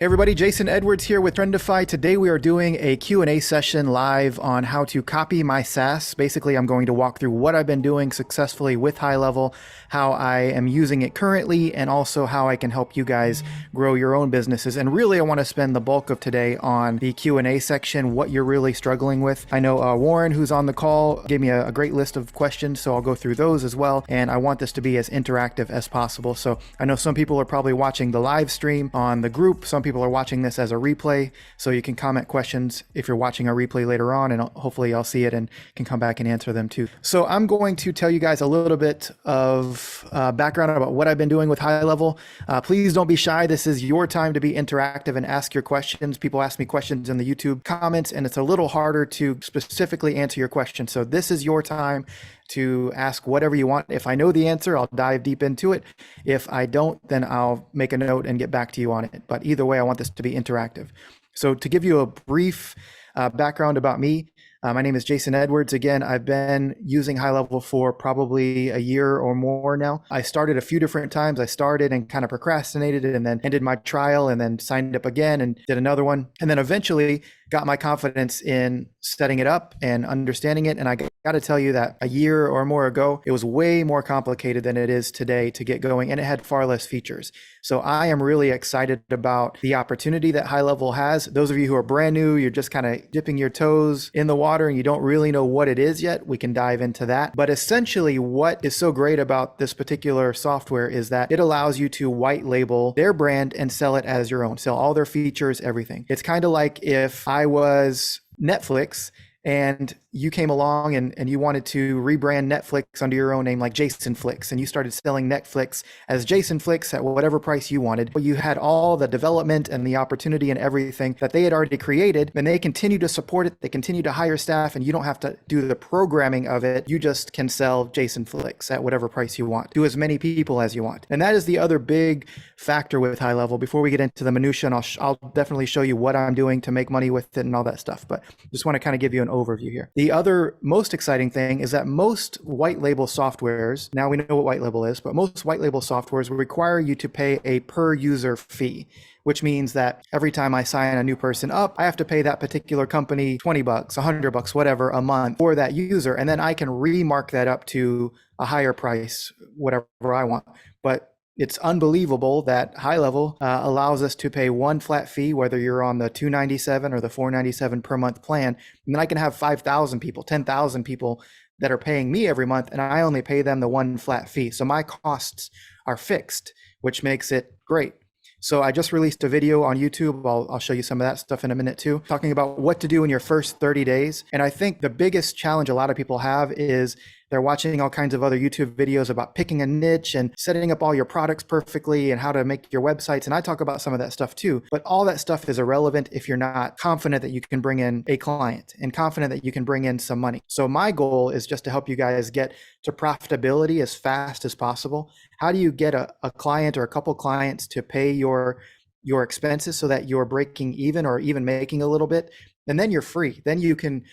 Hey everybody, Jason Edwards here with Trendify. Today we are doing a Q&A session live on how to copy my SaaS. Basically, I'm going to walk through what I've been doing successfully with HighLevel, how I am using it currently, and also how I can help you guys grow your own businesses. And really, I want to spend the bulk of today on the Q&A section, what you're really struggling with. I know Warren, who's on the call, gave me a great list of questions, so I'll go through those as well. And I want this to be as interactive as possible. So I know some people are probably watching the live stream on the group. Some people are watching this as a replay, so you can comment questions if you're watching a replay later on, and hopefully I'll see it and can come back and answer them too. So I'm going to tell you guys a little bit of background about what I've been doing with HighLevel. Please don't be shy. This is your time to be interactive and ask your questions. People ask me questions in the YouTube comments, and it's a little harder to specifically answer your question. So this is your time to ask whatever you want. If I know the answer, I'll dive deep into it. If I don't, then I'll make a note and get back to you on it. But either way, I want this to be interactive. So to give you a brief background about me, my name is Jason Edwards. Again, I've been using HighLevel for probably a year or more now. I started a few different times. I started and kind of procrastinated and then ended my trial and then signed up again and did another one. And then eventually got my confidence in setting it up and understanding it. And I got to tell you that a year or more ago, it was way more complicated than it is today to get going, and it had far less features. So I am really excited about the opportunity that HighLevel has. Those of you who are brand new, you're just kind of dipping your toes in the water and you don't really know what it is yet, we can dive into that. But essentially, what is so great about this particular software is that it allows you to white label their brand and sell it as your own, sell all their features, everything. It's kind of like if I was Netflix and you came along and you wanted to rebrand Netflix under your own name, like Jason Flix, and you started selling Netflix as Jason Flix at whatever price you wanted. But you had all the development and the opportunity and everything that they had already created, and they continue to support it. They continue to hire staff, and you don't have to do the programming of it. You just can sell Jason Flix at whatever price you want, do as many people as you want. And that is the other big factor with HighLevel. Before we get into the minutia, and I'll definitely show you what I'm doing to make money with it and all that stuff. But just want to kind of give you an overview here. The other most exciting thing is that most white label softwares, now we know what white label is, but most white label softwares will require you to pay a per user fee, which means that every time I sign a new person up, I have to pay that particular company $20, $100, whatever a month for that user. And then I can remark that up to a higher price, whatever I want. But it's unbelievable that HighLevel allows us to pay one flat fee, whether you're on the $297 or the $497 per month plan. And then I can have 5,000 people, 10,000 people that are paying me every month, and I only pay them the one flat fee. So my costs are fixed, which makes it great. So I just released a video on YouTube. I'll show you some of that stuff in a minute too, talking about what to do in your first 30 days. And I think the biggest challenge a lot of people have is they're watching all kinds of other YouTube videos about picking a niche and setting up all your products perfectly and how to make your websites. And I talk about some of that stuff too, but all that stuff is irrelevant if you're not confident that you can bring in a client and confident that you can bring in some money. So my goal is just to help you guys get to profitability as fast as possible. How do you get a client or a couple clients to pay your expenses so that you're breaking even or even making a little bit? And then you're free. Then you can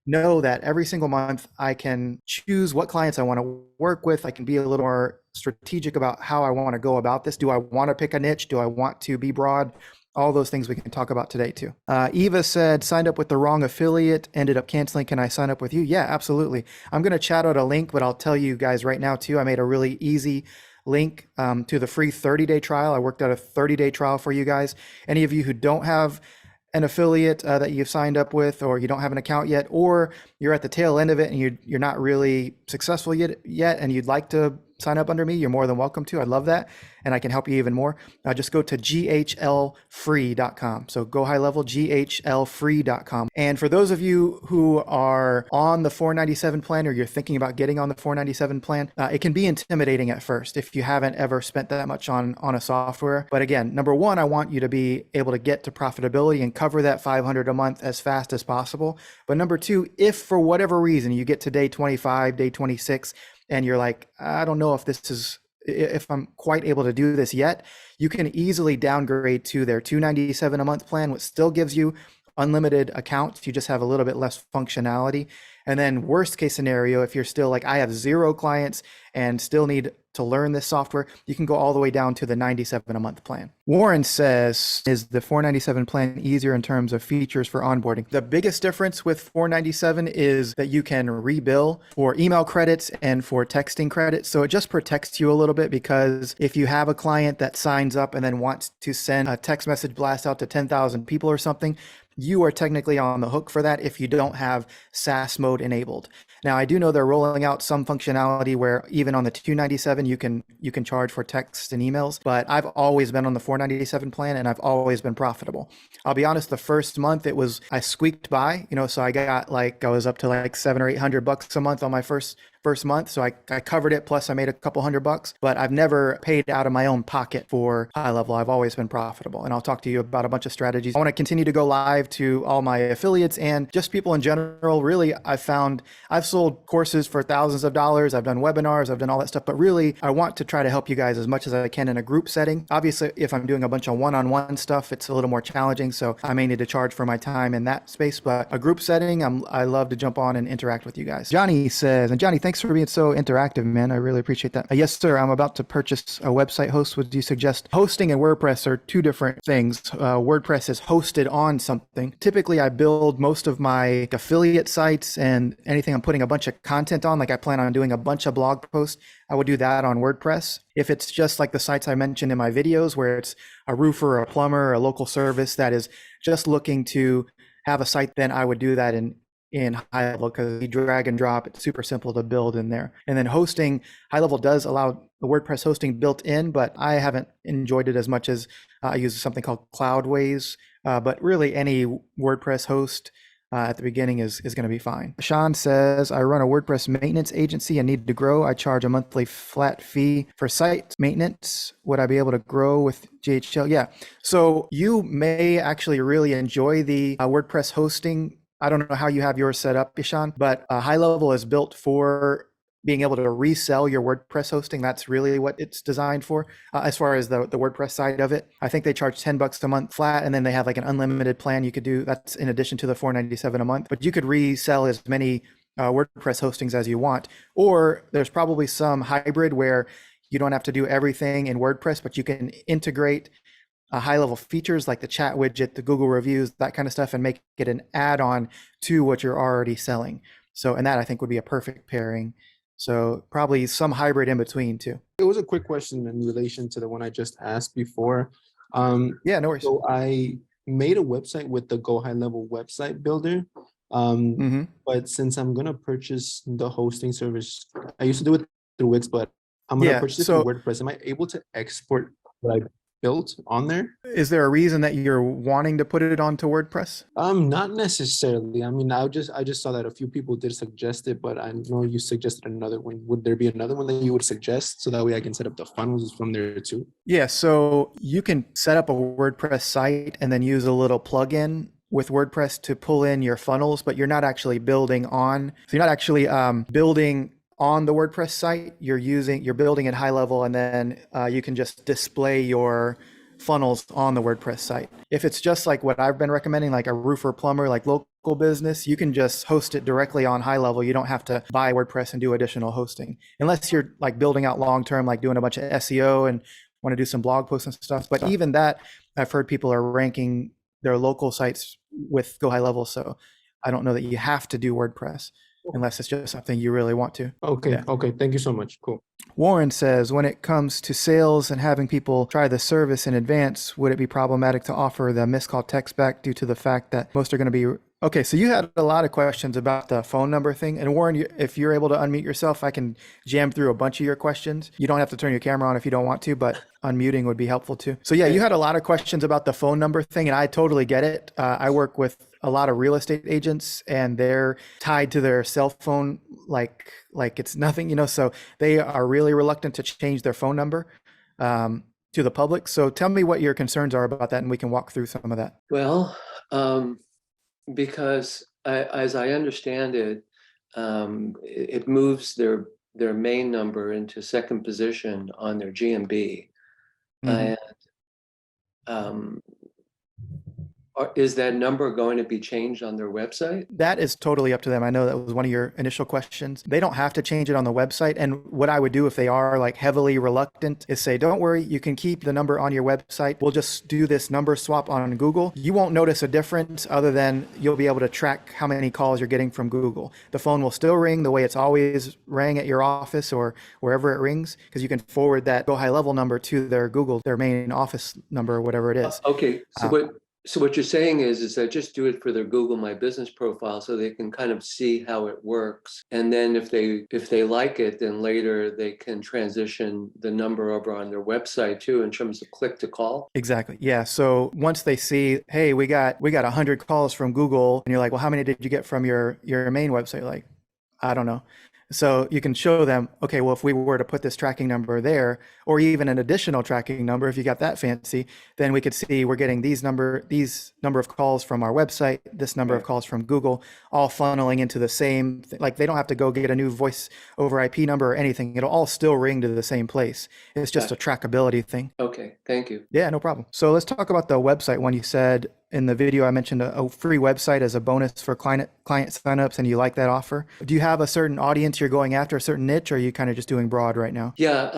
know that every single month I can choose what clients I want to work with. I can be a little more strategic about how I want to go about this. Do I want to pick a niche? Do I want to be broad? All those things we can talk about today too. Eva said, signed up with the wrong affiliate, ended up canceling. Can I sign up with you? Yeah, absolutely. I'm going to chat out a link, but I'll tell you guys right now too, I made a really easy link to the free 30-day trial. I worked out a 30-day trial for you guys. Any of you who don't have an affiliate that you've signed up with, or you don't have an account yet, or you're at the tail end of it and you're not really successful yet and you'd like to sign up under me, you're more than welcome to. I'd love that. And I can help you even more. Just go to ghlfree.com. So go HighLevel, ghlfree.com. And for those of you who are on the $497 plan, or you're thinking about getting on the $497 plan, it can be intimidating at first if you haven't ever spent that much on a software. But again, number one, I want you to be able to get to profitability and cover that $500 a month as fast as possible. But number two, if for whatever reason you get to day 25, day 26, and you're like, I don't know if I'm quite able to do this yet, you can easily downgrade to their $297 a month plan, which still gives you unlimited accounts, you just have a little bit less functionality. And then worst case scenario, if you're still like, I have 0 clients and still need to learn this software, you can go all the way down to the $97 a month plan. Warren says, is the $497 plan easier in terms of features for onboarding? The biggest difference with $497 is that you can rebill for email credits and for texting credits. So it just protects you a little bit, because if you have a client that signs up and then wants to send a text message blast out to 10,000 people or something, you are technically on the hook for that if you don't have SAS mode enabled. Now, I do know they're rolling out some functionality where even on the $297 you can charge for texts and emails, but I've always been on the $497 plan and I've always been profitable. I'll be honest, the first month I squeaked by, so I was up to like $700 or $800 a month on my first month. So I covered it. Plus I made a couple $100, but I've never paid out of my own pocket for HighLevel. I've always been profitable. And I'll talk to you about a bunch of strategies. I want to continue to go live to all my affiliates and just people in general. Really, I've sold courses for thousands of dollars. I've done webinars, I've done all that stuff, but really I want to try to help you guys as much as I can in a group setting. Obviously, if I'm doing a bunch of one-on-one stuff, it's a little more challenging. So I may need to charge for my time in that space, but a group setting, I love to jump on and interact with you guys. Johnny says, and Johnny, thanks for being so interactive, man. I really appreciate that. Yes, sir. I'm about to purchase a website host. Would you suggest hosting and WordPress are two different things? WordPress is hosted on something. Typically, I build most of my affiliate sites and anything I'm putting a bunch of content on, like I plan on doing a bunch of blog posts, I would do that on WordPress. If it's just like the sites I mentioned in my videos, where it's a roofer, a plumber, a local service that is just looking to have a site, then I would do that in HighLevel, because you drag and drop. It's super simple to build in there. And then hosting, HighLevel does allow the WordPress hosting built in, but I haven't enjoyed it as much as I use something called Cloudways. But really any WordPress host at the beginning is going to be fine. Sean says, I run a WordPress maintenance agency and need to grow. I charge a monthly flat fee for site maintenance. Would I be able to grow with GHL? Yeah. So you may actually really enjoy the WordPress hosting. I don't know how you have yours set up, Ishan, but HighLevel is built for being able to resell your WordPress hosting. That's really what it's designed for. As far as the WordPress side of it, I think they charge $10 a month flat, and then they have like an unlimited plan you could do. That's in addition to the $497 a month, but you could resell as many WordPress hostings as you want. Or there's probably some hybrid where you don't have to do everything in WordPress, but you can integrate HighLevel features like the chat widget, the Google reviews, that kind of stuff, and make it an add-on to what you're already selling. So, and that I think would be a perfect pairing. So probably some hybrid in between too. It was a quick question in relation to the one I just asked before. Yeah, no worries. So I made a website with the Go HighLevel website builder. But since I'm going to purchase the hosting service, I used to do it through Wix, but I'm going to purchase it through WordPress. Am I able to export what I built on there? Is there a reason that you're wanting to put it onto WordPress? Not necessarily. I mean, I just saw that a few people did suggest it, but I know you suggested another one. Would there be another one that you would suggest, so that way I can set up the funnels from there too? Yeah, so you can set up a WordPress site and then use a little plugin with WordPress to pull in your funnels, but you're not actually building on. So you're not actually building on the WordPress site. You're building at HighLevel, and then you can just display your funnels on the WordPress site. If it's just like what I've been recommending, like a roofer, plumber, like local business, you can just host it directly on HighLevel. You don't have to buy WordPress and do additional hosting, unless you're like building out long-term, like doing a bunch of SEO and want to do some blog posts and stuff. But even that, I've heard people are ranking their local sites with Go HighLevel. So I don't know that you have to do WordPress unless it's just something you really want to. Okay. Yeah. Okay. Thank you so much. Cool. Warren says, when it comes to sales and having people try the service in advance, would it be problematic to offer the missed call text back due to the fact that most are going to be... Okay, so you had a lot of questions about the phone number thing. And Warren, if you're able to unmute yourself, I can jam through a bunch of your questions. You don't have to turn your camera on if you don't want to, but unmuting would be helpful too. So yeah, you had a lot of questions about the phone number thing, and I totally get it. I work with a lot of real estate agents, and they're tied to their cell phone like it's nothing, so they are really reluctant to change their phone number to the public. So tell me what your concerns are about that, and we can walk through some of that. Well, because as I understand it, it moves their main number into second position on their GMB. And Is that number going to be changed on their website? That is totally up to them. I know that was one of your initial questions. They don't have to change it on the website. And what I would do if they are like heavily reluctant is say, don't worry, you can keep the number on your website. We'll just do this number swap on Google. You won't notice a difference other than you'll be able to track how many calls you're getting from Google. The phone will still ring the way it's always rang at your office or wherever it rings, because you can forward that Go HighLevel number to their Google, their main office number, or whatever it is. Okay, so what you're saying is that just do it for their Google My Business profile so they can kind of see how it works. And then if they like it, then later they can transition the number over on their website too in terms of click to call. Exactly. Yeah. So once they see, hey, we got 100 calls from Google, and you're like, well, how many did you get from your main website? Like, I don't know. So you can show them, okay, well, if we were to put this tracking number there, or even an additional tracking number, if you got that fancy, then we could see we're getting these number of calls from our website, this number of calls from Google, all funneling into the same, like they don't have to go get a new voice over IP number or anything. It'll all still ring to the same place. It's just a trackability thing. Okay, thank you. Yeah, no problem. So let's talk about the website one. You said in the video, I mentioned a free website as a bonus for client signups, and you like that offer. Do you have a certain audience you're going after, a certain niche, or are you kind of just doing broad right now? Yeah,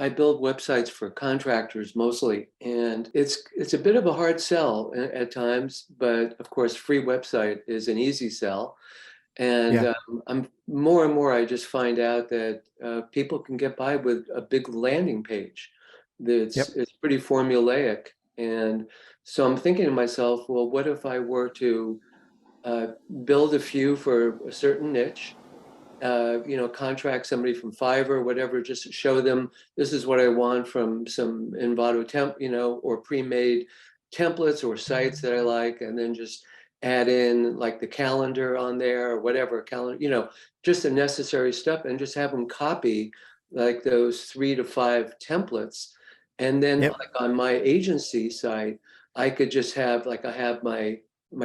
I build websites for contractors mostly, and it's a bit of a hard sell at times, but of course, free website is an easy sell. And I'm more and more, I just find out that people can get by with a big landing page. It's pretty formulaic. And so I'm thinking to myself, well, what if I were to build a few for a certain niche, contract somebody from Fiverr or whatever, just to show them this is what I want from some Envato or pre-made templates or sites that I like, and then just add in like the calendar on there or whatever calendar, just the necessary stuff, and just have them copy like those 3 to 5 templates. And then like on my agency site, I could just have I have my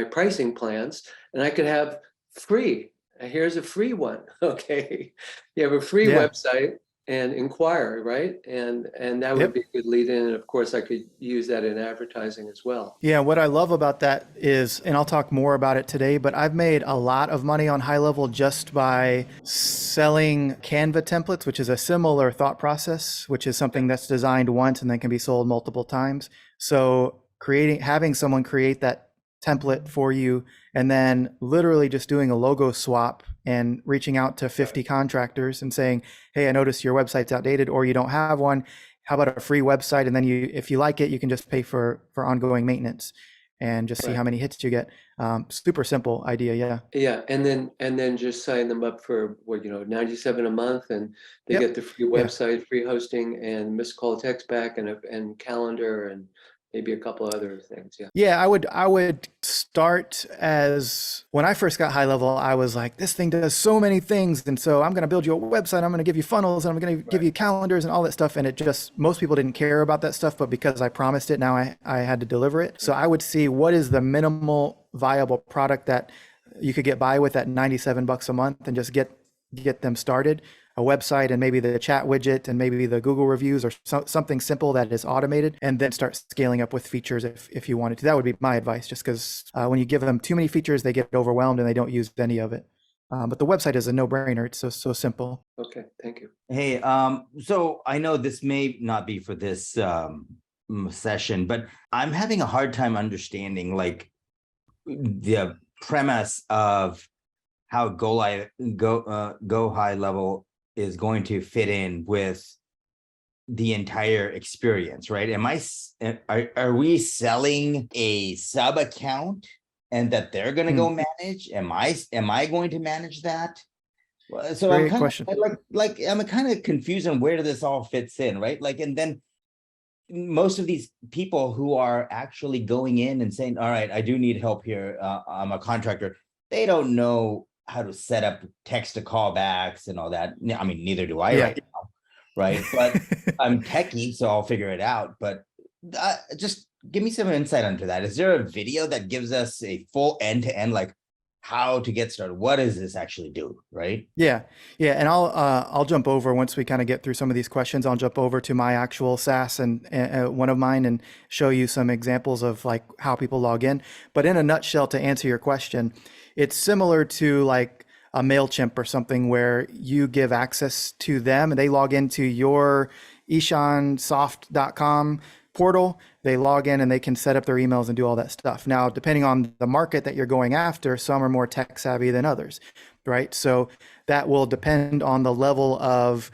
pricing plans, and I could have free. Here's a free one. Okay, you have a free website and inquire, right? And that would be a good lead in. And of course, I could use that in advertising as well. Yeah, what I love about that is, and I'll talk more about it today, but I've made a lot of money on HighLevel just by selling Canva templates, which is a similar thought process, which is something that's designed once and then can be sold multiple times. So having someone create that template for you, and then literally just doing a logo swap and reaching out to 50 contractors and saying, hey, I noticed your website's outdated or you don't have one. How about a free website? And then if you like it, you can just pay for ongoing maintenance and just see how many hits you get. Super simple idea. Yeah. Yeah. And then just sign them up for $97 a month, and they get the free website, free hosting, and missed call text back, and calendar, and maybe a couple other things. Yeah, I would start as, when I first got HighLevel, I was like, this thing does so many things. And so I'm going to build you a website. I'm going to give you funnels, and I'm going to give you calendars and all that stuff. And most people didn't care about that stuff, but because I promised it, now I had to deliver it. So I would see what is the minimal viable product that you could get by with at $97 a month, and just get them started. A website, and maybe the chat widget, and maybe the Google reviews, or something simple that is automated, and then start scaling up with features if you wanted to. That would be my advice, just because when you give them too many features, they get overwhelmed and they don't use any of it. But the website is a no-brainer. It's so simple. Okay, thank you. Hey, so I know this may not be for this session, but I'm having a hard time understanding like the premise of how Go HighLevel is going to fit in with the entire experience, right? Are we selling a sub account and that they're going to go manage? Am I going to manage that? So Great I'm question. I'm kind of confused on where this all fits in, right? And then most of these people who are actually going in and saying, all right, I do need help here. I'm a contractor. They don't know how to set up text to callbacks and all that. I mean, neither do I right now, right? But I'm techie, so I'll figure it out. But just give me some insight into that. Is there a video that gives us a full end-to-end, like how to get started. What does this actually do, right? Yeah, yeah, and I'll jump over once we kind of get through some of these questions. I'll jump over to my actual SaaS and one of mine and show you some examples of like how people log in. But in a nutshell, to answer your question, it's similar to like a Mailchimp or something where you give access to them and they log into your ishansoft.com portal. They log in and they can set up their emails and do all that stuff. Now, depending on the market that you're going after, some are more tech savvy than others, right? So that will depend on the level of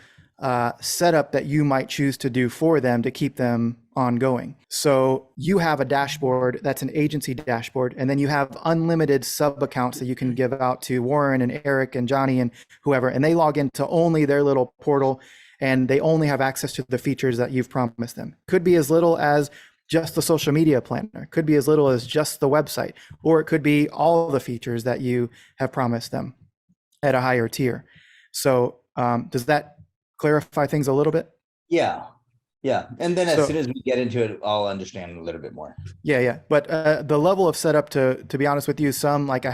setup that you might choose to do for them to keep them ongoing. So you have a dashboard that's an agency dashboard, and then you have unlimited sub accounts that you can give out to Warren and Eric and Johnny and whoever, and they log into only their little portal and they only have access to the features that you've promised them. Could be as little as just the social media planner, could be as little as just the website, or it could be all the features that you have promised them at a higher tier. So does that clarify things a little bit? Yeah. Yeah. And then as soon as we get into it, I'll understand a little bit more. Yeah. But the level of setup, to be honest with you, some like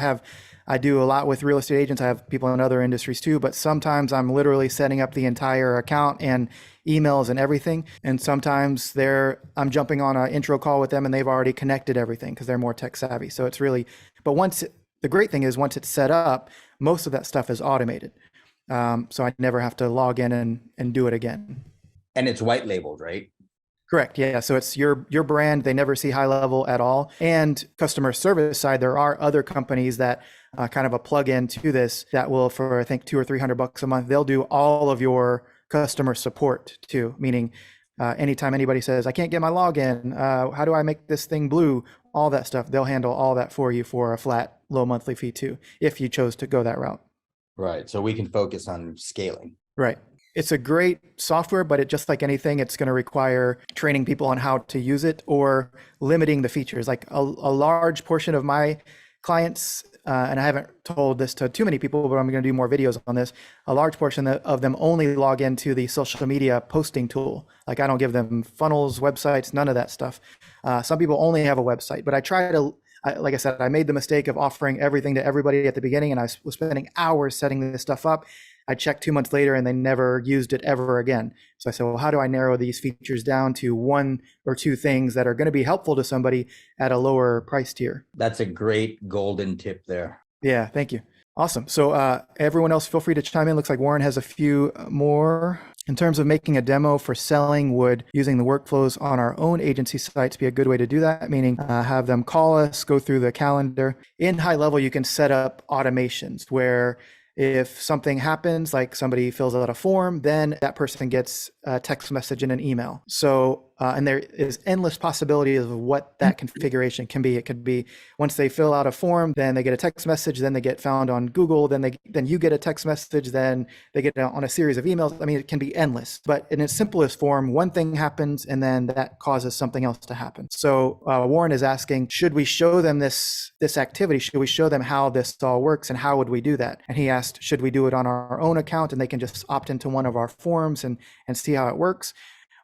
I do a lot with real estate agents. I have people in other industries too, but sometimes I'm literally setting up the entire account and emails and everything. And sometimes I'm jumping on an intro call with them and they've already connected everything because they're more tech savvy. So it's really, but the great thing is once it's set up, most of that stuff is automated. So I never have to log in and do it again. And it's white labeled, right? Correct. Yeah. So it's your brand. They never see HighLevel at all. And customer service side, there are other companies that kind of a plug-in to this that will, for I think $200 or $300 a month, they'll do all of your customer support too. Meaning, anytime anybody says, "I can't get my login, how do I make this thing blue?" All that stuff, they'll handle all that for you for a flat, low monthly fee too, if you chose to go that route. Right. So we can focus on scaling. Right. It's a great software, but it just like anything, it's going to require training people on how to use it or limiting the features. Like a large portion of my clients, and I haven't told this to too many people, but I'm going to do more videos on this. A large portion of them only log into the social media posting tool. Like I don't give them funnels, websites, none of that stuff. Some people only have a website, but I try to, like I said, I made the mistake of offering everything to everybody at the beginning, and I was spending hours setting this stuff up. I checked 2 months later and they never used it ever again. So I said, well, how do I narrow these features down to one or two things that are going to be helpful to somebody at a lower price tier? That's a great golden tip there. Yeah, thank you. Awesome. So everyone else, feel free to chime in. Looks like Warren has a few more. In terms of making a demo for selling, would using the workflows on our own agency sites be a good way to do that? Meaning have them call us, go through the calendar. In HighLevel, you can set up automations where if something happens, like somebody fills out a form, then that person gets a text message and an email. So, and there is endless possibilities of what that configuration can be. It could be once they fill out a form, then they get a text message, then they get found on Google, then you get a text message, then they get on a series of emails. I mean, it can be endless, but in its simplest form, one thing happens and then that causes something else to happen. So Warren is asking, should we show them this activity? Should we show them how this all works and how would we do that? And he asked, should we do it on our own account and they can just opt into one of our forms and see how it works?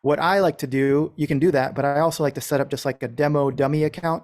What I like to do, you can do that, but I also like to set up just like a demo dummy account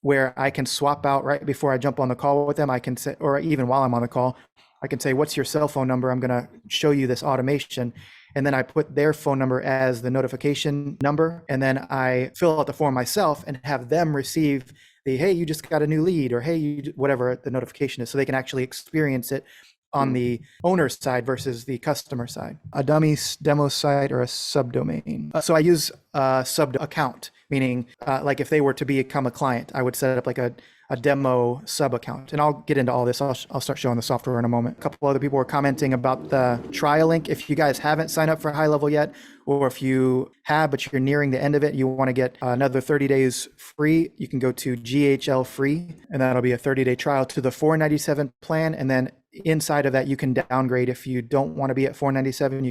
where I can swap out right before I jump on the call with them. I can say, or even while I'm on the call, I can say, what's your cell phone number? I'm going to show you this automation. And then I put their phone number as the notification number. And then I fill out the form myself and have them receive the, hey, you just got a new lead, or hey, whatever the notification is, so they can actually experience it on the owner's side versus the customer side. A dummy demo site or a subdomain. So I use a sub account, meaning like if they were to become a client, I would set up like a demo sub account. And I'll get into all this. I'll start showing the software in a moment. A couple other people were commenting about the trial link. If you guys haven't signed up for HighLevel yet, or if you have, but you're nearing the end of it, you want to get another 30 days free, you can go to GHL free, and that'll be a 30-day trial to the $497 plan. And then inside of that, you can downgrade. If you don't want to be at $497,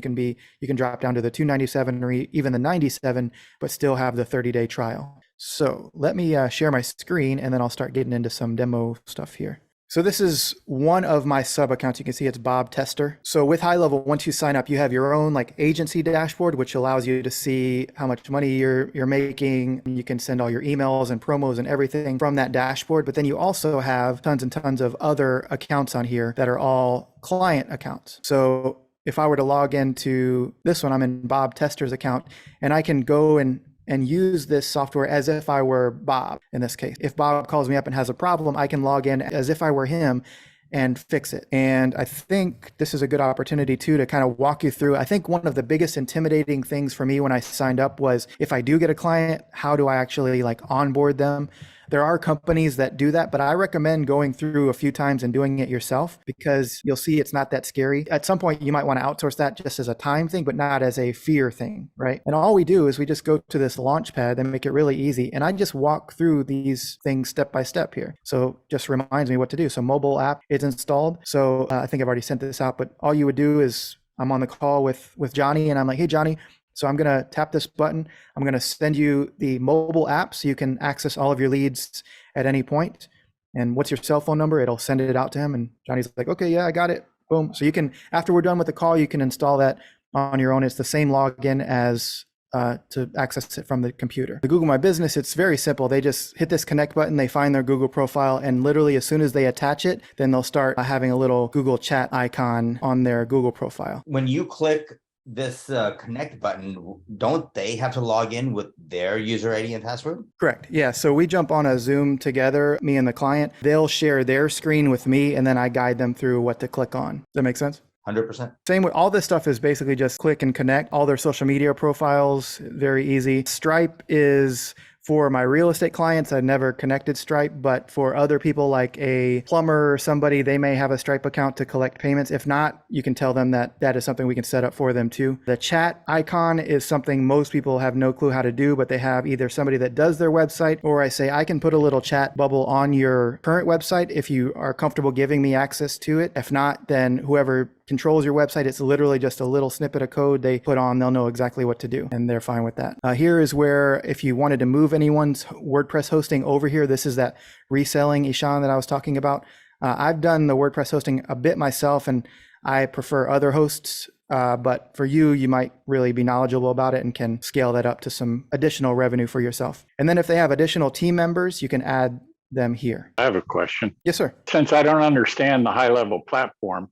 you can drop down to the $297 or even the $97, but still have the 30-day trial. So let me share my screen and then I'll start getting into some demo stuff here. So this is one of my sub accounts. You can see it's Bob Tester. So with HighLevel, once you sign up, you have your own like agency dashboard, which allows you to see how much money you're making. You can send all your emails and promos and everything from that dashboard. But then you also have tons and tons of other accounts on here that are all client accounts. So if I were to log into this one, I'm in Bob Tester's account, and I can go and use this software as if I were Bob in this case. If Bob calls me up and has a problem, I can log in as if I were him and fix it. And I think this is a good opportunity too to kind of walk you through. I think one of the biggest intimidating things for me when I signed up was, if I do get a client, how do I actually like onboard them? There are companies that do that, but I recommend going through a few times and doing it yourself, because you'll see it's not that scary. At some point, you might want to outsource that just as a time thing, but not as a fear thing, right? And all we do is we just go to this launch pad and make it really easy. And I just walk through these things step by step here. So just reminds me what to do. So mobile app is installed. So I think I've already sent this out, but all you would do is I'm on the call with Johnny and I'm like, hey, Johnny, so I'm going to tap this button. I'm going to send you the mobile app so you can access all of your leads at any point. And what's your cell phone number? It'll send it out to him. And Johnny's like, okay, yeah, I got it. Boom. So you can, after we're done with the call, you can install that on your own. It's the same login as to access it from the computer. The Google My Business, it's very simple. They just hit this connect button, they find their Google profile, and literally as soon as they attach it, then they'll start having a little Google chat icon on their Google profile. When you click this connect button, don't they have to log in with their user ID and password? Correct. Yeah. So we jump on a Zoom together, me and the client. They'll share their screen with me, and then I guide them through what to click on. Does that make sense? 100%. Same with all this stuff is basically just click and connect. All their social media profiles, very easy. Stripe is for my real estate clients. I've never connected Stripe, but for other people like a plumber or somebody, they may have a Stripe account to collect payments. If not, you can tell them that that is something we can set up for them too. The chat icon is something most people have no clue how to do, but they have either somebody that does their website, or I say, I can put a little chat bubble on your current website if you are comfortable giving me access to it. If not, then whoever controls your website, it's literally just a little snippet of code they put on, they'll know exactly what to do, and they're fine with that. Here is where, if you wanted to move anyone's WordPress hosting over here, this is that reselling, Ishan, that I was talking about. I've done the WordPress hosting a bit myself, and I prefer other hosts, but for you, you might really be knowledgeable about it and can scale that up to some additional revenue for yourself. And then if they have additional team members, you can add them here. I have a question. Yes, sir. Since I don't understand the HighLevel platform,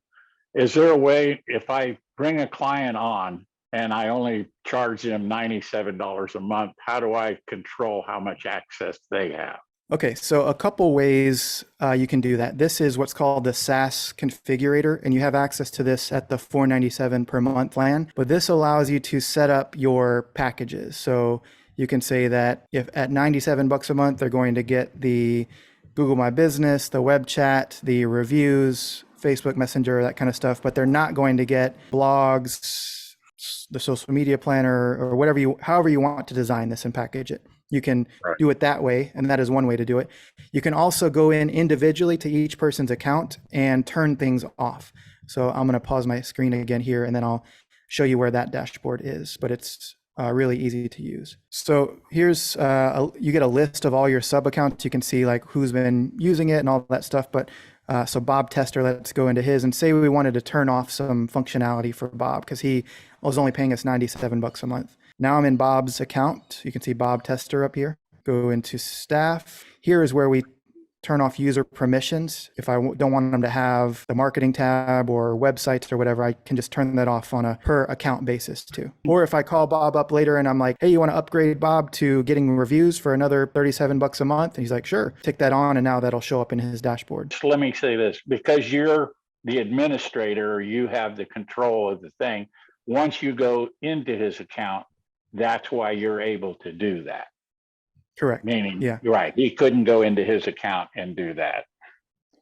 is there a way, if I bring a client on and I only charge them $97 a month, how do I control how much access they have? Okay, so a couple ways you can do that. This is what's called the SAS Configurator, and you have access to this at the $497 per month plan. But this allows you to set up your packages. So you can say that if at $97 a month, they're going to get the Google My Business, the web chat, the reviews, Facebook Messenger, that kind of stuff, but they're not going to get blogs, the social media planner, or whatever however you want to design this and package it. You can do it that way, and that is one way to do it. You can also go in individually to each person's account and turn things off. So I'm going to pause my screen again here, and then I'll show you where that dashboard is, but it's really easy to use. So here's, you get a list of all your sub accounts. You can see like who's been using it and all that stuff, but so Bob Tester, let's go into his and say we wanted to turn off some functionality for Bob because he was only paying us $97 a month. Now I'm in Bob's account. You can see Bob Tester up here. Go into staff. Here is where we turn off user permissions. If I don't want them to have the marketing tab or websites or whatever, I can just turn that off on a per account basis too. Or if I call Bob up later and I'm like, hey, you want to upgrade Bob to getting reviews for another $37 a month? And he's like, sure, tick that on. And now that'll show up in his dashboard. Just let me say this, because you're the administrator, you have the control of the thing. Once you go into his account, that's why you're able to do that. Correct. Meaning, yeah, you're right. He couldn't go into his account and do that.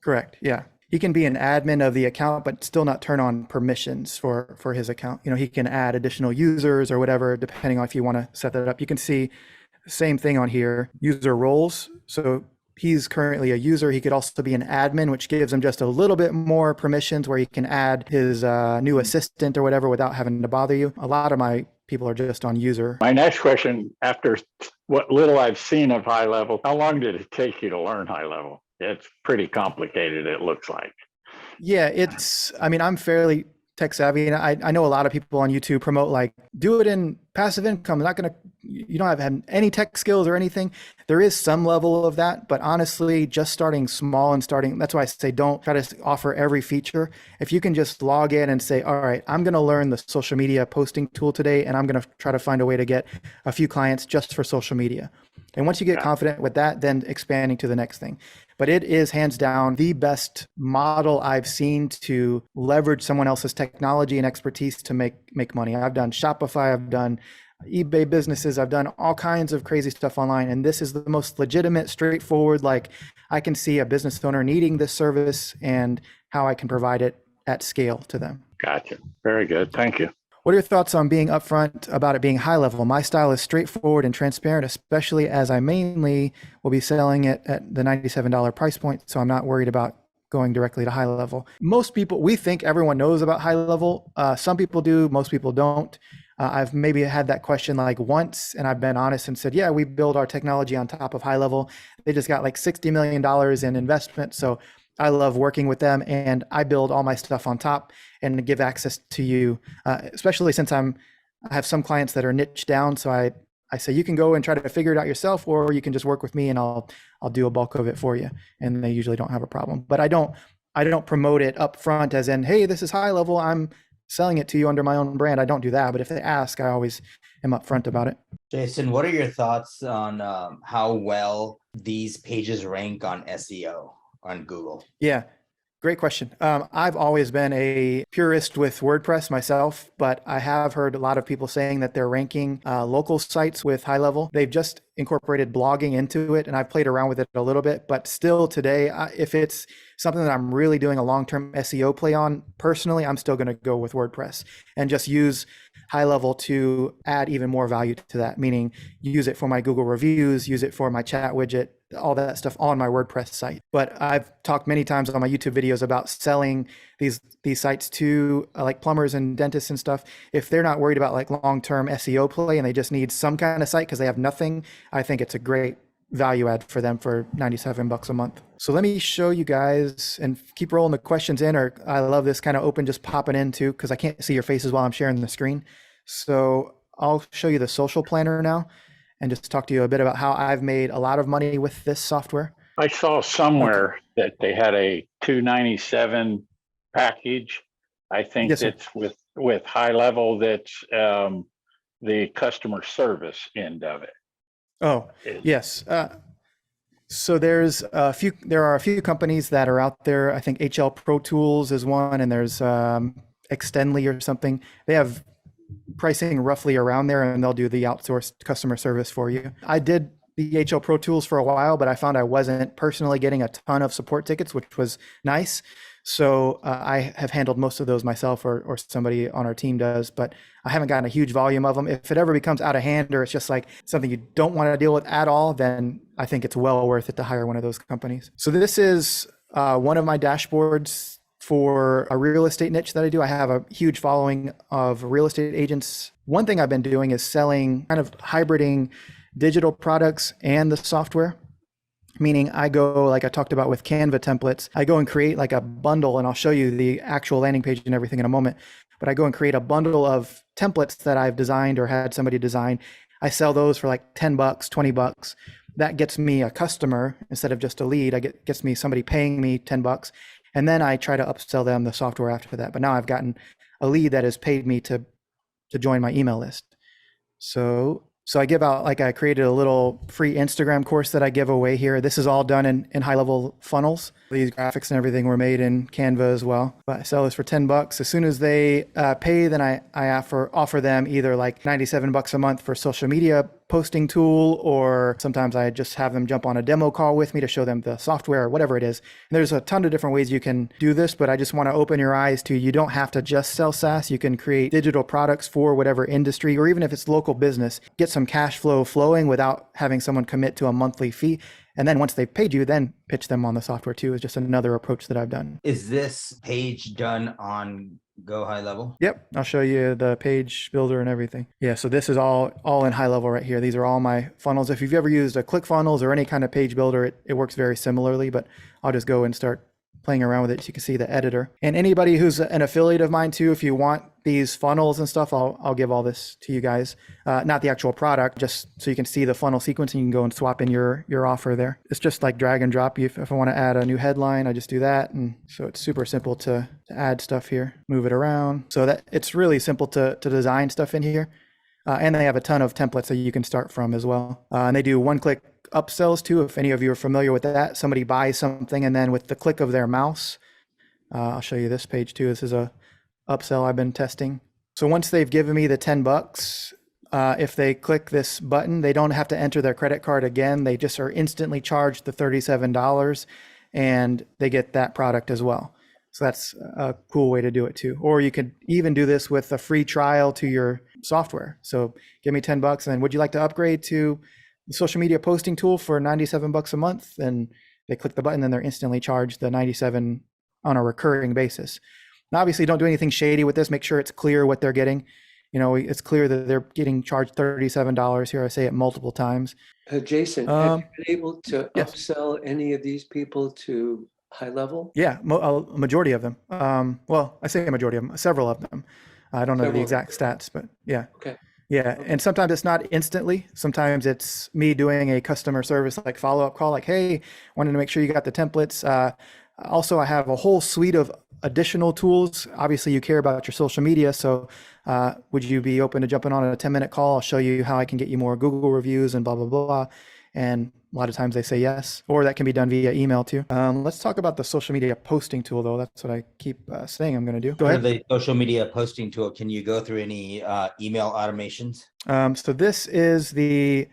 Correct. Yeah. He can be an admin of the account, but still not turn on permissions for his account. You know, he can add additional users or whatever, depending on if you want to set that up. You can see the same thing on here, user roles. So he's currently a user. He could also be an admin, which gives him just a little bit more permissions where he can add his new assistant or whatever without having to bother you. A lot of my people are just on user. My next question, after what little I've seen of HighLevel, how long did it take you to learn HighLevel? It's pretty complicated, it looks like. Yeah, I mean, I'm fairly tech savvy, and I know a lot of people on YouTube promote like, do it in passive income. You don't have any tech skills or anything. There is some level of that, but honestly, just starting small and that's why I say don't try to offer every feature. If you can just log in and say, all right, I'm going to learn the social media posting tool today, and I'm going to try to find a way to get a few clients just for social media. And once you get confident with that, then expanding to the next thing. But it is hands down the best model I've seen to leverage someone else's technology and expertise to make money. I've done Shopify, I've done eBay businesses, I've done all kinds of crazy stuff online. And this is the most legitimate, straightforward, like I can see a business owner needing this service and how I can provide it at scale to them. Gotcha. Very good. Thank you. What are your thoughts on being upfront about it being high level? My style is straightforward and transparent, especially as I mainly will be selling it at the $97 price point. So I'm not worried about going directly to high level. Most people, we think everyone knows about high level. Some people do, most people don't. I've maybe had that question like once, and I've been honest and said, yeah, we build our technology on top of high level. They just got like $60 million in investment. So I love working with them, and I build all my stuff on top and give access to you, especially since I have some clients that are niched down. So I say you can go and try to figure it out yourself, or you can just work with me and I'll do a bulk of it for you. And they usually don't have a problem. But I don't promote it up front as in, hey, this is high level, I'm selling it to you under my own brand. I don't do that. But if they ask, I always am upfront about it. Jason, what are your thoughts on how well these pages rank on SEO on Google? Yeah, great question. I've always been a purist with WordPress myself, but I have heard a lot of people saying that they're ranking local sites with high level. They've just incorporated blogging into it, and I've played around with it a little bit, but still today, if it's something that I'm really doing a long-term SEO play on, personally, I'm still going to go with WordPress and just use high level to add even more value to that, meaning use it for my Google reviews, use it for my chat widget, all that stuff on my WordPress site. But I've talked many times on my YouTube videos about selling these sites to like plumbers and dentists and stuff. If they're not worried about like long-term SEO play and they just need some kind of site because they have nothing, I think it's a great value add for them for $97 a month. So let me show you guys and keep rolling the questions in, or I love this kind of open, just popping in too, because I can't see your faces while I'm sharing the screen. So I'll show you the social planner now and just talk to you a bit about how I've made a lot of money with this software. I saw somewhere that they had a $297 package. I think Yes, sir. it's with high level. That's the customer service end of it. Oh, yes. So there are a few companies that are out there. I think HL Pro Tools is one, and there's Extendly or something. They have pricing roughly around there, and they'll do the outsourced customer service for you. I did the HL Pro Tools for a while, but I found I wasn't personally getting a ton of support tickets, which was nice. So I have handled most of those myself, or somebody on our team does, but I haven't gotten a huge volume of them. If it ever becomes out of hand, or it's just like something you don't want to deal with at all, then I think it's well worth it to hire one of those companies. So this is one of my dashboards for a real estate niche that I do. I have a huge following of real estate agents. One thing I've been doing is selling, kind of hybriding digital products and the software. Meaning I go, like I talked about with Canva templates, I go and create like a bundle, and I'll show you the actual landing page and everything in a moment. But I go and create a bundle of templates that I've designed or had somebody design. I sell those for like $10, $20. That gets me a customer instead of just a lead. Gets me somebody paying me $10. And then I try to upsell them the software after that. But now I've gotten a lead that has paid me to join my email list. So I give out, like I created a little free Instagram course that I give away here. This is all done in high level funnels. These graphics and everything were made in Canva as well. But I sell this for $10. As soon as they pay, then I offer them either like $97 a month for social media posting tool, or sometimes I just have them jump on a demo call with me to show them the software or whatever it is. And there's a ton of different ways you can do this, but I just want to open your eyes to, you don't have to just sell SaaS. You can create digital products for whatever industry, or even if it's local business, get some cash flow flowing without having someone commit to a monthly fee. And then once they've paid you, then pitch them on the software too, is just another approach that I've done. Is this page done on Go high level. Yep, I'll show you the page builder and everything. Yeah, so this is all in HighLevel right here. These are all my funnels. If you've ever used a ClickFunnels or any kind of page builder, it works very similarly, but I'll just go and start playing around with it so you can see the editor. And anybody who's an affiliate of mine too, if you want these funnels and stuff, I'll give all this to you guys. Not the actual product, just so you can see the funnel sequence and you can go and swap in your offer there. It's just like drag and drop. If I want to add a new headline, I just do that. And so it's super simple to add stuff here, move it around. So that it's really simple to design stuff in here. And they have a ton of templates that you can start from as well. And they do one-click upsells too, if any of you are familiar with that. Somebody buys something and then with the click of their mouse, I'll show you this page too. This is a upsell I've been testing. So once they've given me the $10, if they click this button, they don't have to enter their credit card again. They just are instantly charged the $37 and they get that product as well. So that's a cool way to do it too. Or you could even do this with a free trial to your software. So give me $10 and then would you like to upgrade to the social media posting tool for $97 a month? And they click the button and they're instantly charged the $97 on a recurring basis. Now, obviously don't do anything shady with this. Make sure it's clear what they're getting. You know, it's clear that they're getting charged $37 here. I say it multiple times. Jason, have you been able to yes. upsell any of these people to HighLevel? Yeah, a majority of them. Well, I say a majority of them, several of them. I don't know the exact stats, but yeah. Okay. Yeah, and sometimes it's not instantly. Sometimes it's me doing a customer service like follow-up call, like, hey, wanted to make sure you got the templates. Also, I have a whole suite of additional tools. Obviously, you care about your social media, so would you be open to jumping on a 10-minute call? I'll show you how I can get you more Google reviews and blah, blah, blah. And a lot of times they say yes, or that can be done via email too. Let's talk about the social media posting tool though. That's what I keep saying I'm going to do. Go ahead. The social media posting tool, can you go through any email automations? So this is the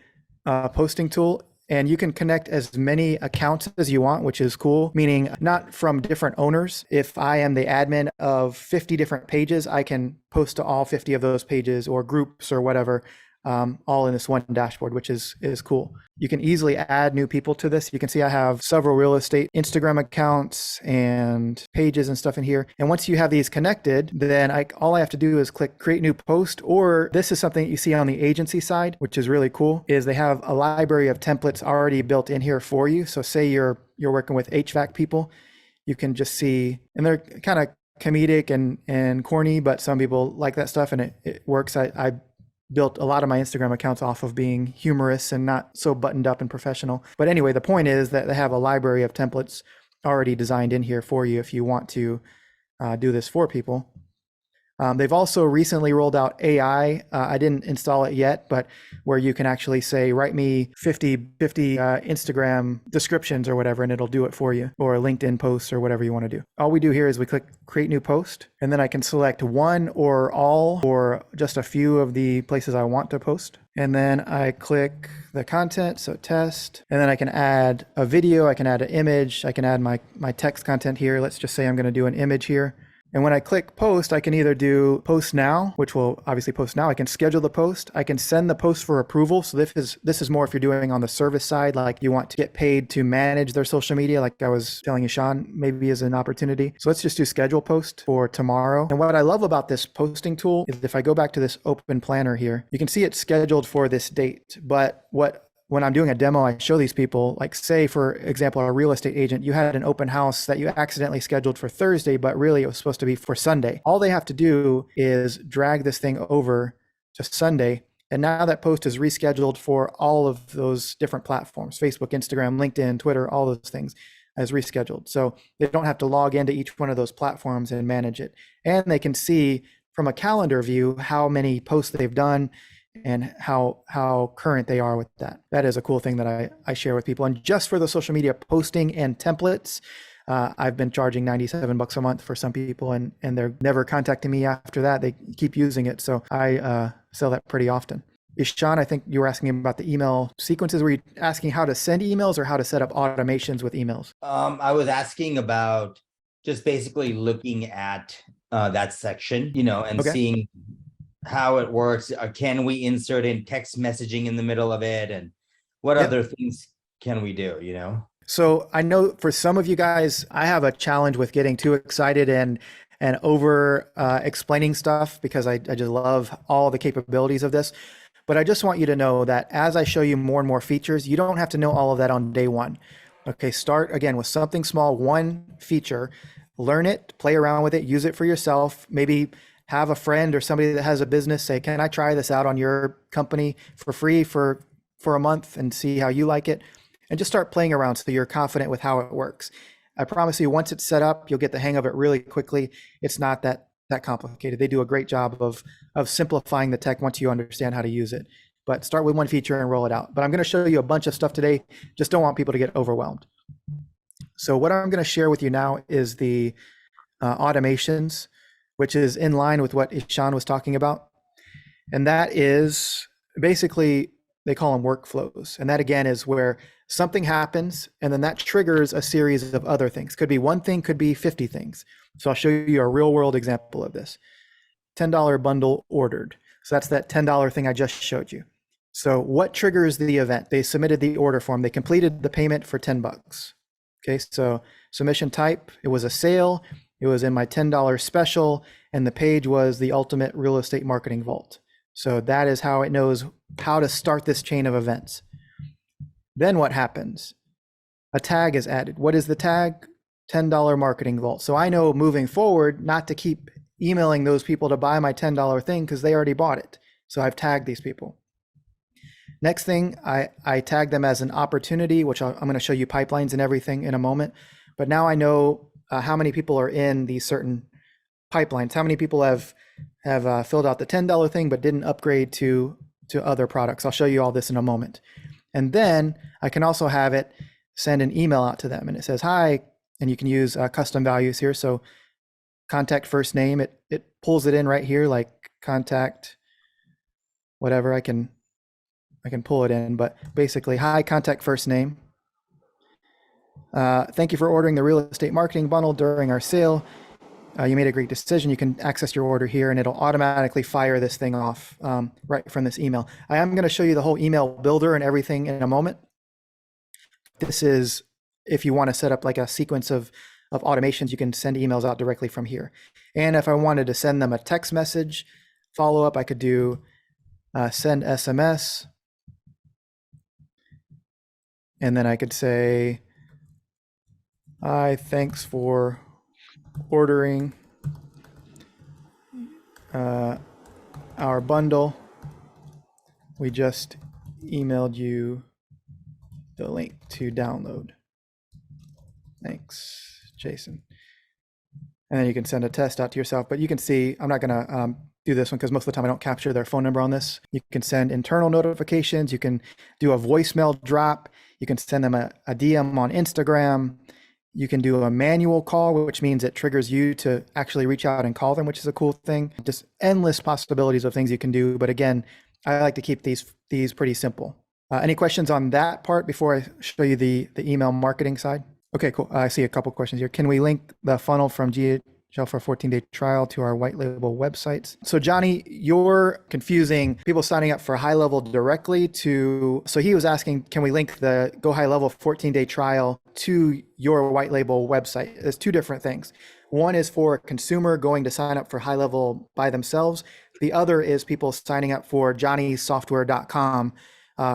posting tool. And you can connect as many accounts as you want, which is cool, meaning not from different owners. If I am the admin of 50 different pages, I can post to all 50 of those pages or groups or whatever, all in this one dashboard, which is cool. You can easily add new people to this. You can see I have several real estate Instagram accounts and pages and stuff in here. And once you have these connected, then all I have to do is click create new post, or this is something you see on the agency side, which is really cool, is they have a library of templates already built in here for you. So say you're working with HVAC people, you can just see, and they're kind of comedic and corny, but some people like that stuff and it works. I built a lot of my Instagram accounts off of being humorous and not so buttoned up and professional. But anyway, the point is that they have a library of templates already designed in here for you if you want to do this for people. They've also recently rolled out AI. I didn't install it yet, but where you can actually say, write me 50 Instagram descriptions or whatever, and it'll do it for you, or LinkedIn posts or whatever you want to do. All we do here is we click create new post, and then I can select one or all or just a few of the places I want to post. And then I click the content, so test, and then I can add a video, I can add an image, I can add my text content here. Let's just say I'm going to do an image here. And when I click post, I can either do post now, which will obviously post now. I can schedule the post. I can send the post for approval. So this is more if you're doing on the service side, like you want to get paid to manage their social media, like I was telling you, Sean, maybe is an opportunity. So let's just do schedule post for tomorrow. And what I love about this posting tool is if I go back to this open planner here, you can see it's scheduled for this date. But when I'm doing a demo, I show these people, like say, for example, a real estate agent, you had an open house that you accidentally scheduled for Thursday, but really it was supposed to be for Sunday. All they have to do is drag this thing over to Sunday. And now that post is rescheduled for all of those different platforms, Facebook, Instagram, LinkedIn, Twitter, all those things as rescheduled. So they don't have to log into each one of those platforms and manage it. And they can see from a calendar view how many posts they've done and how current they are with that. That is a cool thing that I share with people. And just for the social media posting and templates, I've been charging $97 a month for some people, and they're never contacting me after that. They keep using it. So I sell that pretty often. Ishan, I think you were asking about the email sequences. Were you asking how to send emails or how to set up automations with emails? I was asking about just basically looking at that section, and seeing how it works. Can we insert in text messaging in the middle of it, and what other things can we do? So I know for some of you guys, I have a challenge with getting too excited and and over explaining stuff because I just love all the capabilities of this. But I just want you to know that as I show you more and more features, you don't have to know all of that on day one. Okay, start again with something small, one feature, learn it, play around with it, use it for yourself. Maybe have a friend or somebody that has a business say, can I try this out on your company for free for a month and see how you like it? And just start playing around so you're confident with how it works. I promise you, once it's set up, you'll get the hang of it really quickly. It's not that complicated. They do a great job of simplifying the tech once you understand how to use it. But start with one feature and roll it out. But I'm going to show you a bunch of stuff today. Just don't want people to get overwhelmed. So what I'm going to share with you now is the automations, which is in line with what Ishan was talking about. And that is basically, they call them workflows. And that again is where something happens and then that triggers a series of other things. Could be one thing, could be 50 things. So I'll show you a real world example of this. $10 bundle ordered. So that's that $10 thing I just showed you. So what triggers the event? They submitted the order form. They completed the payment for $10. Okay, so submission type, it was a sale. It was in my $10 special, and the page was the ultimate real estate marketing vault. So that is how it knows how to start this chain of events. Then what happens? A tag is added. What is the tag? $10 marketing vault. So I know moving forward not to keep emailing those people to buy my $10 thing because they already bought it. So I've tagged these people. Next thing, I tag them as an opportunity, which I'm going to show you pipelines and everything in a moment. But now I know how many people are in these certain pipelines. How many people have filled out the $10 thing but didn't upgrade to other products. I'll show you all this in a moment. And then I can also have it send an email out to them, and it says, hi, and you can use custom values here. So contact first name, it pulls it in right here, like contact whatever. I can pull it in, but basically, hi, contact first name. Thank you for ordering the real estate marketing bundle during our sale. You made a great decision. You can access your order here and it'll automatically fire this thing off right from this email. I am going to show you the whole email builder and everything in a moment. This is if you want to set up like a sequence of automations, you can send emails out directly from here. And if I wanted to send them a text message follow up, I could do send SMS. And then I could say, hi, thanks for ordering our bundle. We just emailed you the link to download. Thanks, Jason. And then you can send a test out to yourself, but you can see, I'm not gonna do this one because most of the time I don't capture their phone number on this. You can send internal notifications. You can do a voicemail drop. You can send them a DM on Instagram. You can do a manual call, which means it triggers you to actually reach out and call them, which is a cool thing. Just endless possibilities of things you can do. But again, I like to keep these pretty simple. Any questions on that part before I show you the email marketing side? Okay, cool. I see a couple questions here. Can we link the funnel from GHL for a 14-day trial to our white label websites? So Johnny, you're confusing people signing up for HighLevel directly to, so he was asking, can we link the Go HighLevel 14-day trial to your white label website? There's two different things. One is for a consumer going to sign up for HighLevel by themselves. The other is people signing up for johnnysoftware.com.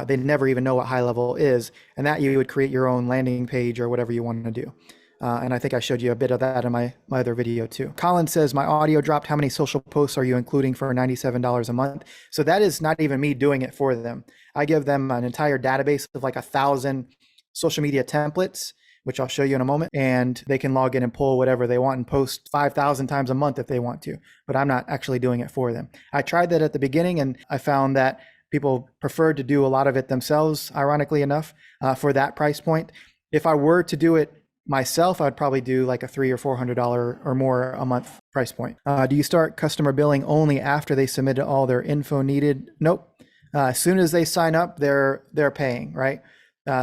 They never even know what HighLevel is, and that you would create your own landing page or whatever you want to do. And I think I showed you a bit of that in my other video too. Colin says, my audio dropped. How many social posts are you including for $97 a month? So that is not even me doing it for them. I give them an entire database of like 1,000 social media templates, which I'll show you in a moment, and they can log in and pull whatever they want and post 5,000 times a month if they want to, but I'm not actually doing it for them. I tried that at the beginning and I found that people preferred to do a lot of it themselves, ironically enough, for that price point. If I were to do it myself, I'd probably do like a $300 or $400 or more a month price point. Do you start customer billing only after they submitted all their info needed? Nope. As soon as they sign up, they're paying, right?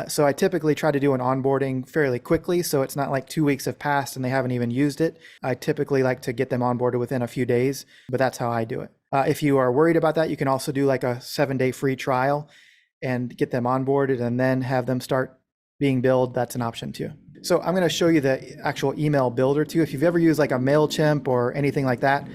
So I typically try to do an onboarding fairly quickly, so it's not like 2 weeks have passed and they haven't even used it. I typically like to get them onboarded within a few days, but that's how I do it. If you are worried about that, you can also do like a 7-day free trial and get them onboarded and then have them start being billed. That's an option too. So I'm going to show you the actual email builder too. If you've ever used like a Mailchimp or anything like that,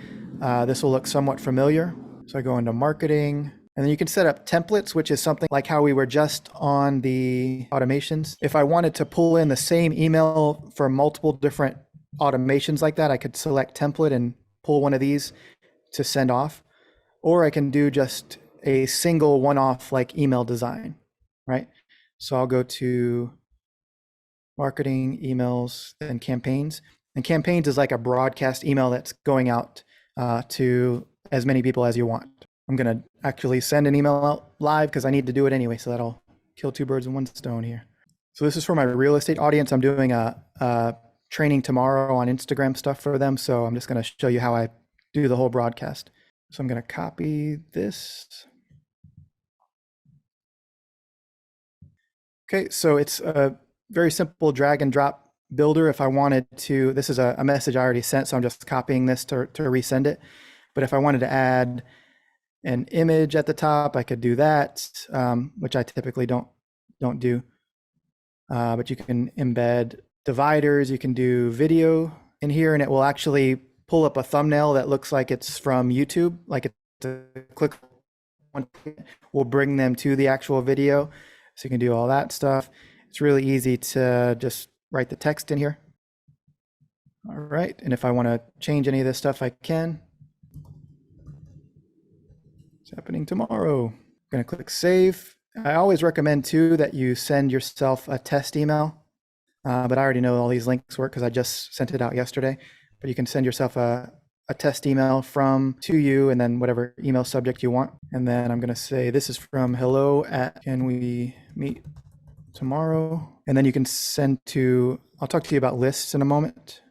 this will look somewhat familiar. So I go into marketing, and then you can set up templates, which is something like how we were just on the automations. If I wanted to pull in the same email for multiple different automations like that, I could select template and pull one of these to send off, or I can do just a single one-off like email design, right? So I'll go to marketing, emails, and campaigns. And campaigns is like a broadcast email that's going out to as many people as you want. I'm going to actually send an email out live because I need to do it anyway. So that'll kill two birds with one stone here. So this is for my real estate audience. I'm doing a training tomorrow on Instagram stuff for them. So I'm just going to show you how I do the whole broadcast. So I'm going to copy this. Okay, so it's a very simple drag and drop builder. If I wanted to, this is a message I already sent, so I'm just copying this to resend it. But if I wanted to add an image at the top, I could do that, which I typically don't do. But you can embed dividers, you can do video in here, and it will actually pull up a thumbnail that looks like it's from YouTube, like it's a click one will bring them to the actual video. So you can do all that stuff. It's really easy to just write the text in here. All right, and if I want to change any of this stuff, I can. It's happening tomorrow. I'm going to click save. I always recommend too that you send yourself a test email, but I already know all these links work because I just sent it out yesterday. But you can send yourself a test email to you, and then whatever email subject you want. And then I'm going to say, this is from hello at can we meet tomorrow? And then you can send to, I'll talk to you about lists in a moment.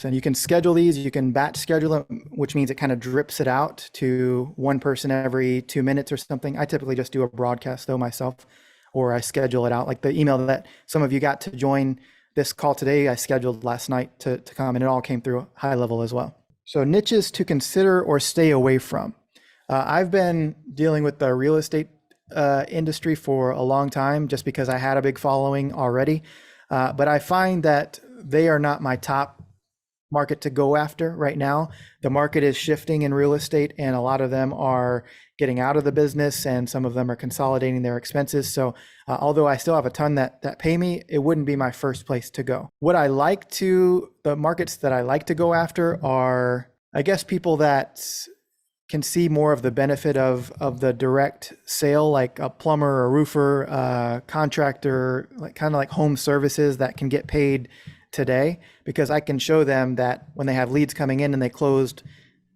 You can schedule these, you can batch schedule them, which means it kind of drips it out to one person every 2 minutes or something. I typically just do a broadcast though myself, or I schedule it out. Like the email that some of you got to join this call today, I scheduled last night to come, and it all came through HighLevel as well. So niches to consider or stay away from. I've been dealing with the real estate industry for a long time just because I had a big following already. But I find that they are not my top market to go after right now. The market is shifting in real estate, and a lot of them are getting out of the business, and some of them are consolidating their expenses. So although I still have a ton that pay me, it wouldn't be my first place to go. The markets that I like to go after are, I guess, people that can see more of the benefit of the direct sale, like a plumber or roofer, contractor, like kind of like home services that can get paid today, because I can show them that when they have leads coming in and they closed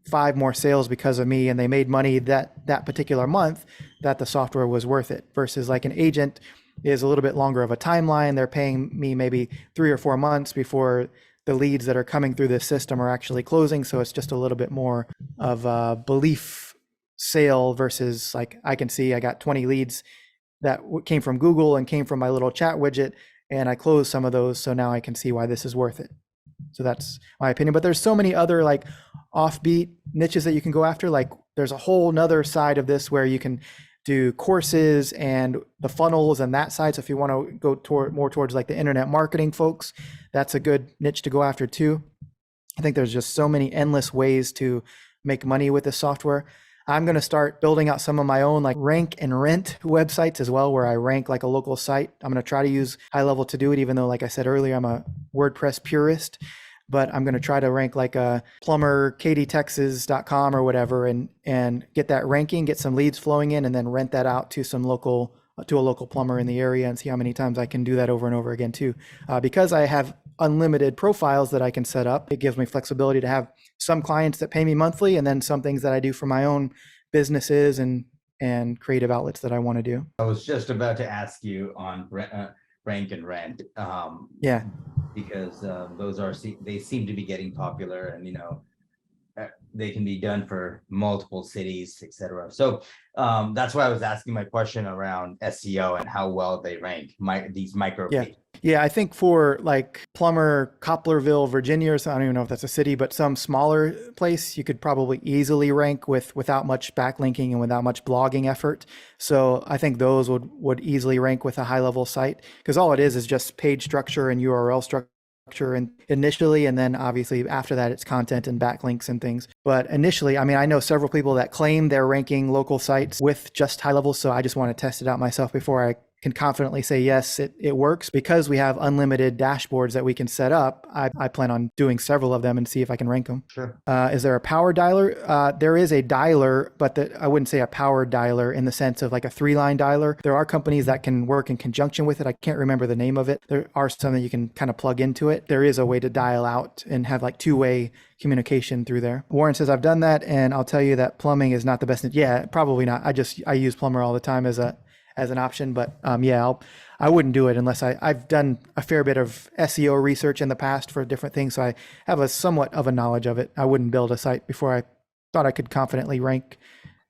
5 more sales because of me and they made money that particular month, that the software was worth it. Versus like an agent is a little bit longer of a timeline. They're paying me maybe 3 or 4 months before the leads that are coming through this system are actually closing. So it's just a little bit more of a belief sale versus like I can see I got 20 leads that came from Google and came from my little chat widget, and I closed some of those. So now I can see why this is worth it. So that's my opinion. But there's so many other like offbeat niches that you can go after. Like there's a whole nother side of this where you can do courses and the funnels and that side. So if you want to go more towards like the internet marketing folks, that's a good niche to go after too. I think there's just so many endless ways to make money with this software. I'm going to start building out some of my own like rank and rent websites as well, where I rank like a local site. I'm going to try to use HighLevel to do it, even though, like I said earlier, I'm a WordPress purist. But I'm going to try to rank like a plumber, katieTexas.com or whatever, and get that ranking, get some leads flowing in, and then rent that out to a local plumber in the area and see how many times I can do that over and over again too. Because I have unlimited profiles that I can set up, it gives me flexibility to have some clients that pay me monthly, and then some things that I do for my own businesses and creative outlets that I want to do. I was just about to ask you on rank and rent. Yeah. Because they seem to be getting popular, and they can be done for multiple cities, etc. So that's why I was asking my question around SEO and how well they rank these micro pages. Yeah, I think for like Plummer, Coplerville, Virginia, or I don't even know if that's a city, but some smaller place, you could probably easily rank without much backlinking and without much blogging effort. So I think those would easily rank with a high level site, because all it is just page structure and URL structure and initially, and then obviously after that it's content and backlinks and things. But initially, I mean, I know several people that claim they're ranking local sites with just high level, so I just want to test it out myself before I can confidently say, yes, it works. Because we have unlimited dashboards that we can set up, I plan on doing several of them and see if I can rank them. Sure. Is there a power dialer? There is a dialer, but I wouldn't say a power dialer in the sense of like a 3-line dialer. There are companies that can work in conjunction with it. I can't remember the name of it. There are some that you can kind of plug into it. There is a way to dial out and have like two-way communication through there. Warren says, I've done that, and I'll tell you that plumbing is not the best. Yeah, probably not. I use Plumber all the time as an option, but yeah, I wouldn't do it unless I've done a fair bit of SEO research in the past for different things, so I have a somewhat of a knowledge of it. I wouldn't build a site before I thought I could confidently rank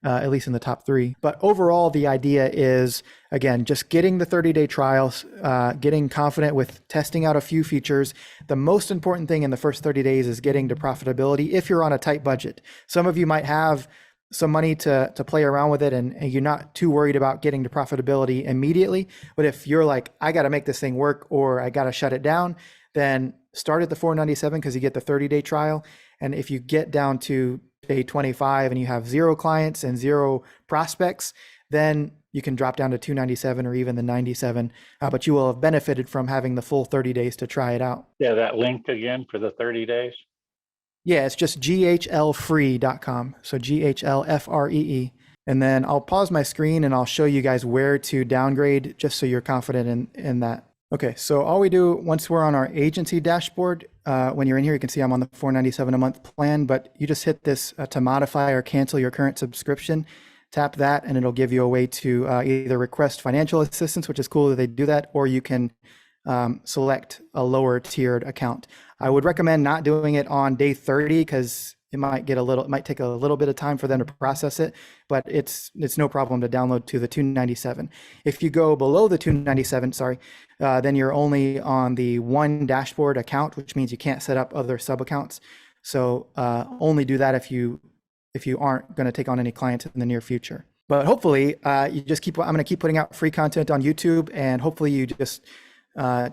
at least in the top 3. But overall, the idea is, again, just getting the 30-day trials, getting confident with testing out a few features. The most important thing in the first 30 days is getting to profitability if you're on a tight budget. Some of you might have some money to play around with it, and you're not too worried about getting to profitability immediately. But if you're like, I got to make this thing work, or I got to shut it down, then start at the $497 because you get the 30-day trial. And if you get down to day 25 and you have 0 clients and 0 prospects, then you can drop down to $297 or even the $97. But you will have benefited from having the full 30 days to try it out. Yeah, that link again for the 30 days. Yeah, it's just ghlfree.com. So GHLFREE. And then I'll pause my screen and I'll show you guys where to downgrade, just so you're confident in that. Okay, so all we do once we're on our agency dashboard, when you're in here, you can see I'm on the $497 a month plan, but you just hit this to modify or cancel your current subscription. Tap that and it'll give you a way to either request financial assistance, which is cool that they do that, or you can select a lower tiered account. I would recommend not doing it on day 30 because it might take a little bit of time for them to process it, but it's no problem to download to the $297. If you go below the $297, then you're only on the one dashboard account, which means you can't set up other sub accounts. So only do that if you aren't going to take on any clients in the near future. But hopefully I'm going to keep putting out free content on YouTube, and hopefully you just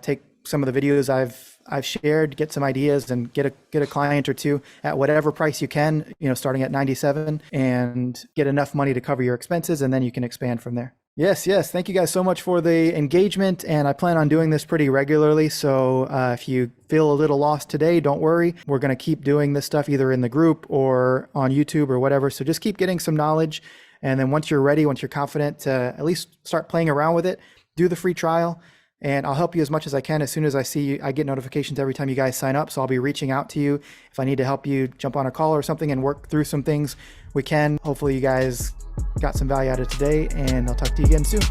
take some of the videos I've shared, get some ideas, and get a client or two at whatever price you can, starting at $97, and get enough money to cover your expenses, and then you can expand from there. Yes. Thank you guys so much for the engagement, and I plan on doing this pretty regularly. So if you feel a little lost today, don't worry. We're going to keep doing this stuff either in the group or on YouTube or whatever. So just keep getting some knowledge, and then once you're ready, once you're confident to at least start playing around with it, do the free trial. And I'll help you as much as I can. As soon as I see you, I get notifications every time you guys sign up. So I'll be reaching out to you. If I need to help you jump on a call or something and work through some things, we can. Hopefully you guys got some value out of today, and I'll talk to you again soon.